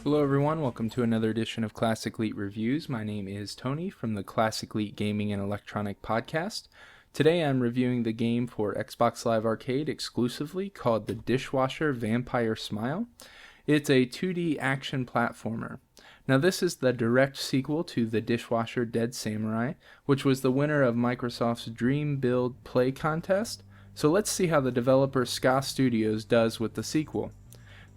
Hello everyone, welcome to another edition of Classic Elite Reviews. My name is Tony from the Classic Elite Gaming and Electronic Podcast. Today I'm reviewing the game for Xbox Live Arcade exclusively called the Dishwasher Vampire Smile. It's a 2D action platformer. Now this is the direct sequel to the Dishwasher Dead Samurai, which was the winner of Microsoft's Dream Build Play contest. So let's see how the developer ska-studios does with the sequel.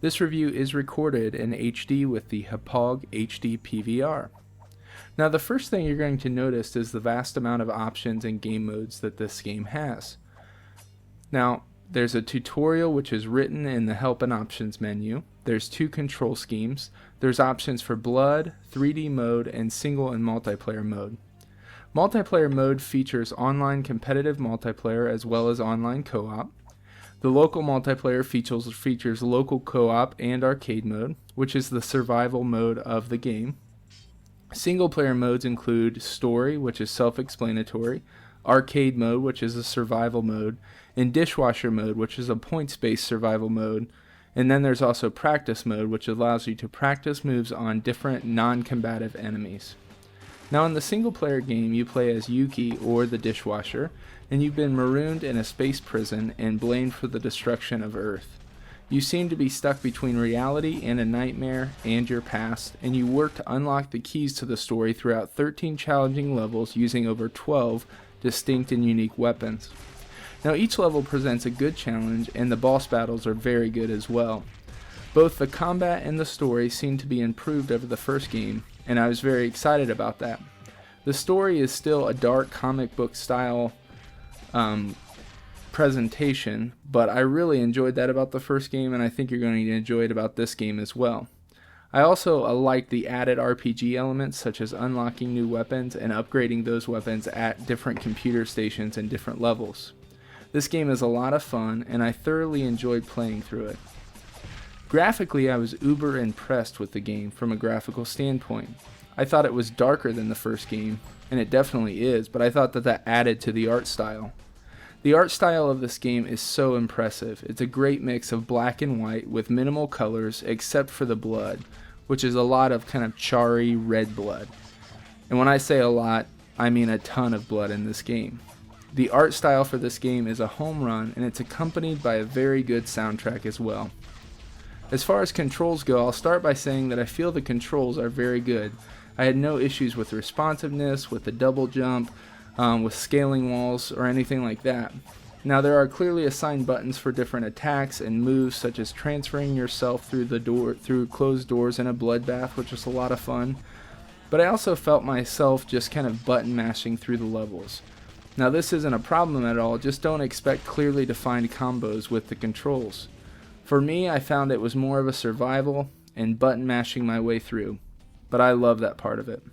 This review is recorded in HD with the Hauppauge HD PVR. Now the first thing you're going to notice is the vast amount of options and game modes that this game has. Now there's a tutorial which is written in the help and options menu. There's two control schemes. There's options for blood, 3D mode, and single and multiplayer mode. Multiplayer mode features online competitive multiplayer as well as online co-op. The local multiplayer features local co-op and arcade mode, which is the survival mode of the game. Single-player modes include story, which is self-explanatory, arcade mode, which is a survival mode, and dishwasher mode, which is a points-based survival mode. And then there's also practice mode, which allows you to practice moves on different non-combative enemies. Now in the single-player game, you play as Yuki, or the dishwasher, and you've been marooned in a space prison and blamed for the destruction of Earth. You seem to be stuck between reality and a nightmare and your past, and you work to unlock the keys to the story throughout 13 challenging levels using over 12 distinct and unique weapons. Now each level presents a good challenge, and the boss battles are very good as well. Both the combat and the story seem to be improved over the first game, and I was very excited about that. The story is still a dark comic book style presentation, but I really enjoyed that about the first game, and I think you're going to enjoy it about this game as well. I also like the added RPG elements, such as unlocking new weapons and upgrading those weapons at different computer stations and different levels. This game is a lot of fun, and I thoroughly enjoyed playing through it. Graphically, I was uber impressed with the game from a graphical standpoint. I thought it was darker than the first game, and it definitely is, but I thought that added to the art style. The art style of this game is so impressive. It's a great mix of black and white with minimal colors except for the blood, which is a lot of kind of charry red blood. And when I say a lot, I mean a ton of blood in this game. The art style for this game is a home run, and it's accompanied by a very good soundtrack as well. As far as controls go, I'll start by saying that I feel the controls are very good. I had no issues with responsiveness, with the double jump, with scaling walls, or anything like that. Now there are clearly assigned buttons for different attacks and moves, such as transferring yourself through closed doors in a bloodbath, which was a lot of fun. But I also felt myself just kind of button mashing through the levels. Now this isn't a problem at all, just don't expect clearly defined combos with the controls. For me, I found it was more of a survival and button mashing my way through, but I love that part of it.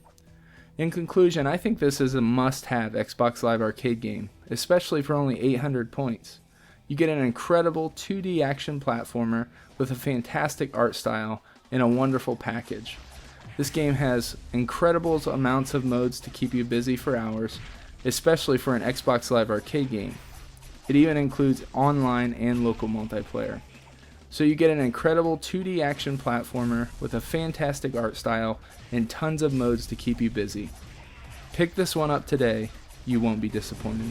In conclusion, I think this is a must-have Xbox Live Arcade game, especially for only 800 points. You get an incredible 2D action platformer with a fantastic art style and a wonderful package. This game has incredible amounts of modes to keep you busy for hours, especially for an Xbox Live Arcade game. It even includes online and local multiplayer. So you get an incredible 2D action platformer with a fantastic art style and tons of modes to keep you busy. Pick this one up today, you won't be disappointed.